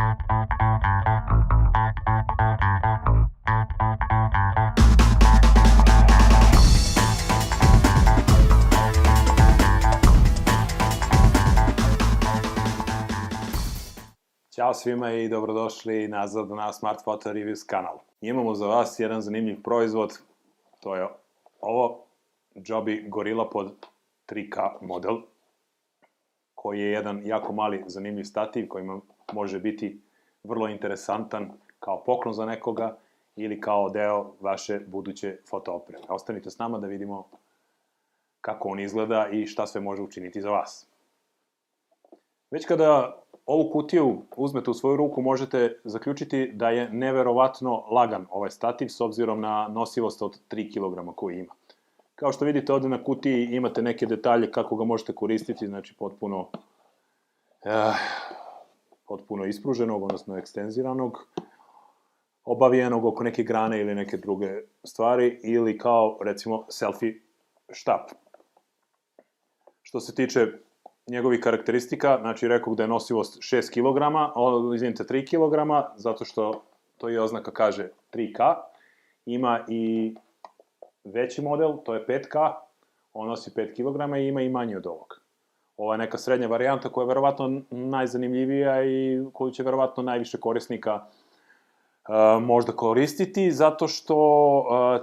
Ćao svima i dobrodošli nazad na Smart Photo Reviews kanal. Imamo za vas jedan zanimljiv proizvod, to je ovo Joby Gorilla Pod 3K model, koji je jedan jako mali zanimljiv stativ koji može biti vrlo interesantan kao poklon za nekoga ili kao deo vaše buduće fotoopreme. Ostanite s nama da vidimo kako on izgleda i šta sve može učiniti za vas. Već kada ovu kutiju uzmete u svoju ruku, možete zaključiti da je neverovatno lagan ovaj stativ s obzirom na nosivost od 3 kg koji ima. Kao što vidite ovde na kutiji imate neke detalje kako ga možete koristiti, znači potpuno ispruženog, odnosno ekstenziranog, obavijenog oko neke grane ili neke druge stvari, ili kao, recimo, selfie štap. Što se tiče njegovih karakteristika, znači rekao da je nosivost 6 kg, izvinite 3 kg, zato što to i oznaka kaže 3K. Ima i veći model, to je 5K, on nosi 5 kg i ima i manji od ovog. Ovo je neka srednja varijanta koja je verovatno najzanimljivija i koju će verovatno najviše korisnika možda koristiti, zato što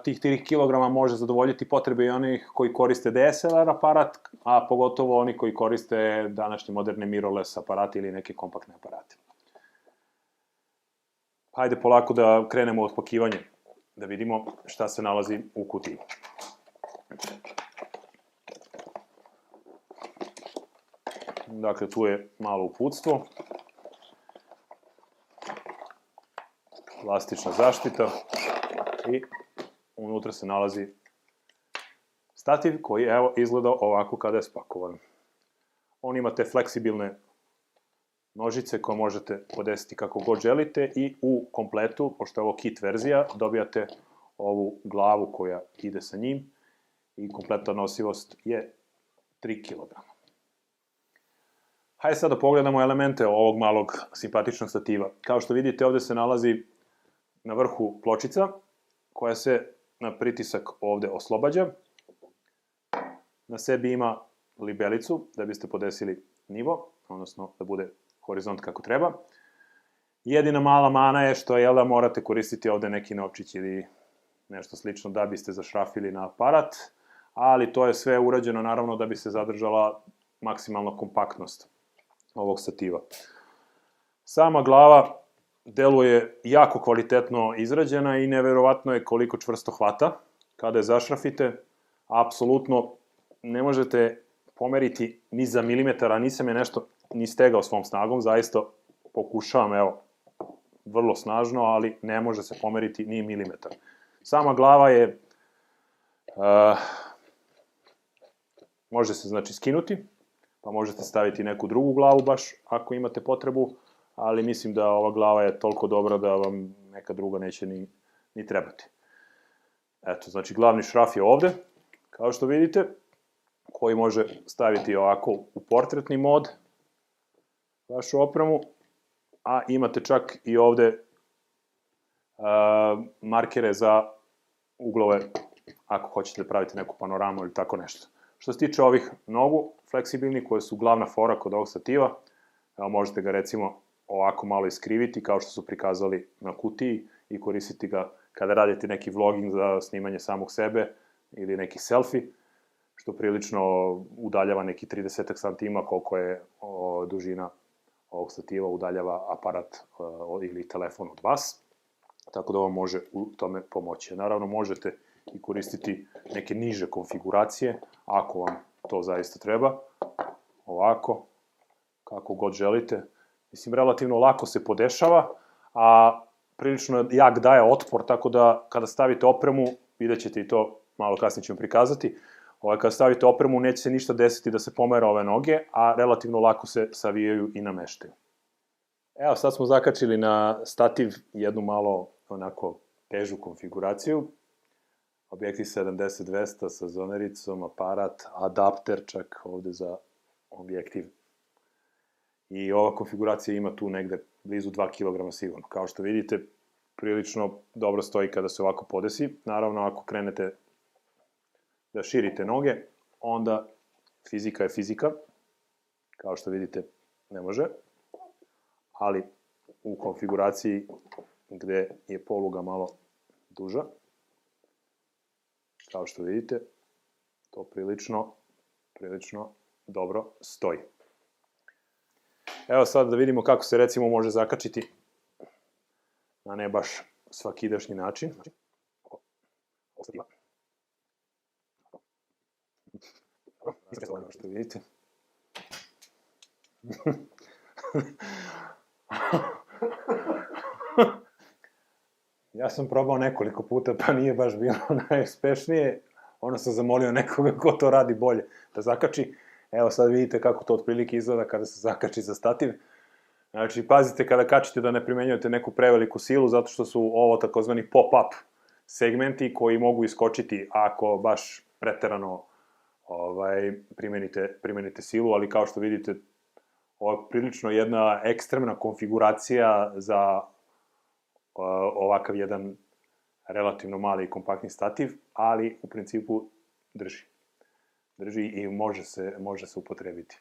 tih 3 kg može zadovoljiti potrebe i onih koji koriste DSLR aparat, a pogotovo oni koji koriste današnje moderne mirrorless aparate ili neke kompaktne aparate. Hajde polako da krenemo od pakivanja, da vidimo šta se nalazi u kutiji. Dakle, tu je malo uputstvo. Plastična zaštita i unutra se nalazi stativ koji, evo, izgleda ovako kada je spakovan. On ima te fleksibilne nožice koje možete podesiti kako god želite i u kompletu, pošto je ovo kit verzija, dobijate ovu glavu koja ide sa njim i kompletna nosivost je 3 kg. Hajde sad da pogledamo elemente ovog malog simpatičnog stativa. Kao što vidite, ovde se nalazi na vrhu pločica, koja se na pritisak ovde oslobađa. Na sebi ima libelicu, da biste podesili nivo, odnosno da bude horizont kako treba. Jedina mala mana je što, da morate koristiti ovde neki novčić ili nešto slično da biste zašrafili na aparat, ali to je sve urađeno naravno da bi se zadržala maksimalna kompaktnost ovog stativa. Sama glava deluje jako kvalitetno izrađena i neverovatno je koliko čvrsto hvata. Kada je zašrafite, apsolutno ne možete pomeriti ni za milimetar, a nisam je nešto ni stegao svom snagom, zaista pokušavam, evo, vrlo snažno, ali ne može se pomeriti ni milimetar. Sama glava je, može se znači skinuti, pa možete staviti neku drugu glavu baš ako imate potrebu, ali mislim da ova glava je toliko dobra da vam neka druga neće ni trebati. Eto, znači glavni šraf je ovde, kao što vidite, koji može staviti ovako u portretni mod vašu opremu, a imate čak i ovde markere za uglove ako hoćete da pravite neku panoramu ili tako nešto. Što se tiče ovih nogu, fleksibilni, koje su glavna fora kod ovog stativa, evo možete ga recimo ovako malo iskriviti, kao što su prikazali na kutiji, i koristiti ga kada radite neki vlogging za snimanje samog sebe ili neki selfie, što prilično udaljava neki 30 santima koliko je dužina ovog stativa, udaljava aparat ili telefon od vas, tako da vam može u tome pomoći. Naravno, možete i koristiti neke niže konfiguracije, ako vam to zaista treba, ovako, kako god želite. Mislim, relativno lako se podešava, a prilično jak daje otpor, tako da kada stavite opremu, vidjet ćete i to, malo kasnije ćemo prikazati, kada stavite opremu neće se ništa desiti da se pomera ove noge, a relativno lako se savijaju i nameštaju. Evo, sad smo zakačili na stativ jednu malo onako težu konfiguraciju. Objektiv 70-200 sa zonericom, aparat, adapter čak ovde za objektiv i ova konfiguracija ima tu negde blizu 2 kg sigurno. Kao što vidite, prilično dobro stoji kada se ovako podesi. Naravno, ako krenete da širite noge, onda fizika je fizika. Kao što vidite, ne može. Ali u konfiguraciji gde je poluga malo duža, kao što vidite, to prilično dobro stoji. Evo sad da vidimo kako se recimo može zakačiti na ne baš svakidašnji način. Što vidite. Ja sam probao nekoliko puta, pa nije baš bilo najuspešnije. Ono sam zamolio nekoga ko to radi bolje da zakači. Evo sad vidite kako to otprilike izgleda kada se zakači za stativ. Znači, pazite kada kačite da ne primenjujete neku preveliku silu, zato što su ovo takozvani pop-up segmenti koji mogu iskočiti ako baš preterano primenite silu, ali kao što vidite, ovo je prilično jedna ekstremna konfiguracija za ovakav jedan relativno mali i kompaktni stativ, ali u principu drži. Drži i može se upotrebiti.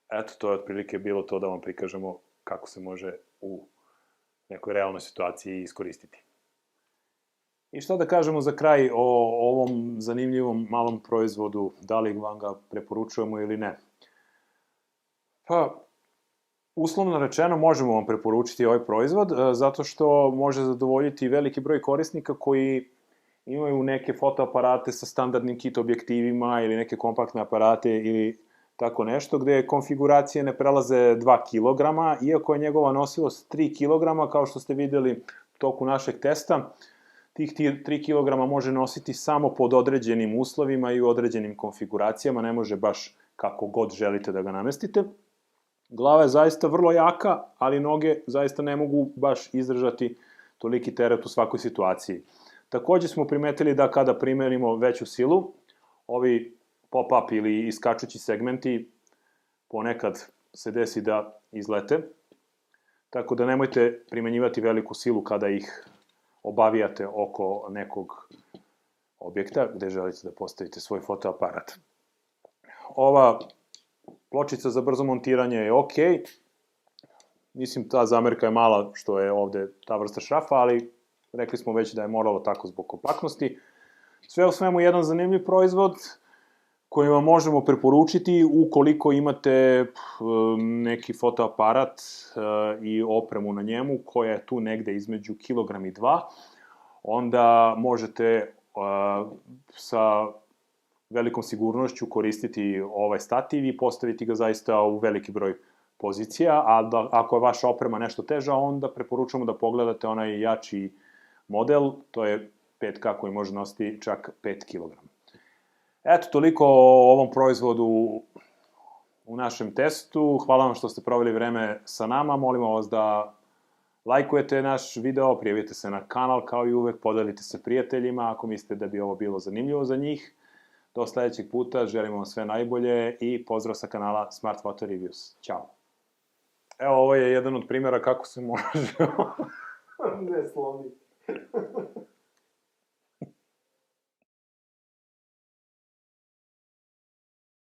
Eto, to je otprilike bilo to da vam prikažemo kako se može u nekoj realnoj situaciji iskoristiti. I šta da kažemo za kraj o ovom zanimljivom malom proizvodu, da li vam ga preporučujemo ili ne? Pa, uslovno rečeno, možemo vam preporučiti ovaj proizvod, zato što može zadovoljiti veliki broj korisnika koji imaju neke fotoaparate sa standardnim kit objektivima ili neke kompaktne aparate ili tako nešto, gde konfiguracije ne prelaze 2 kg, iako je njegova nosivost 3 kg, kao što ste videli u toku našeg testa, tih 3 kg može nositi samo pod određenim uslovima i u određenim konfiguracijama, ne može baš kako god želite da ga namestite. Glava je zaista vrlo jaka, ali noge zaista ne mogu baš izdržati toliki teret u svakoj situaciji. Takođe smo primetili da kada primenimo veću silu, ovi pop-up ili iskačući segmenti ponekad se desi da izlete, tako da nemojte primenjivati veliku silu kada ih obavijate oko nekog objekta gde želite da postavite svoj fotoaparat. Ova pločica za brzo montiranje je ok. Mislim, ta zamerka je mala što je ovde ta vrsta šrafa, ali rekli smo već da je moralo tako zbog kompaktnosti. Sve u svemu jedan zanimljiv proizvod koji vam možemo preporučiti ukoliko imate neki fotoaparat i opremu na njemu koja je tu negde između kilogram i 2, onda možete sa velikom sigurnošću koristiti ovaj stativ i postaviti ga zaista u veliki broj pozicija, a ako je vaša oprema nešto teža, onda preporučujemo da pogledate onaj jači model, to je 5K koji može nositi čak 5 kg. Eto, toliko o ovom proizvodu u našem testu. Hvala vam što ste proveli vreme sa nama. Molimo vas da lajkujete naš video, prijavite se na kanal kao i uvek, podelite se prijateljima ako mislite da bi ovo bilo zanimljivo za njih. Do sledećeg puta, želimo vam sve najbolje i pozdrav sa kanala Smart Photo Reviews. Ćao! Evo, ovo je jedan od primjera kako se može... Ne slomi.